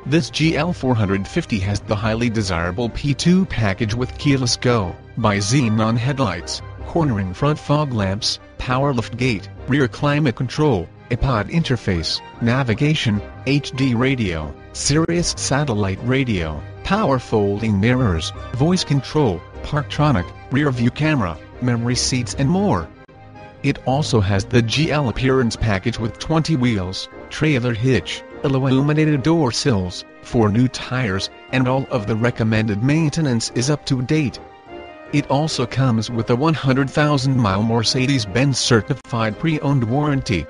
This GL450 has the highly desirable P2 package with keyless go, bi-xenon headlights, cornering front fog lamps, power liftgate, rear climate control, iPod interface, navigation, HD radio, Sirius satellite radio, power folding mirrors, voice control, Parktronic, rear view camera, memory seats and more. It also has the GL Appearance package with 20 wheels, trailer hitch, illuminated door sills, 4 new tires, and all of the recommended maintenance is up to date. It also comes with a 100,000-mile Mercedes-Benz certified pre-owned warranty.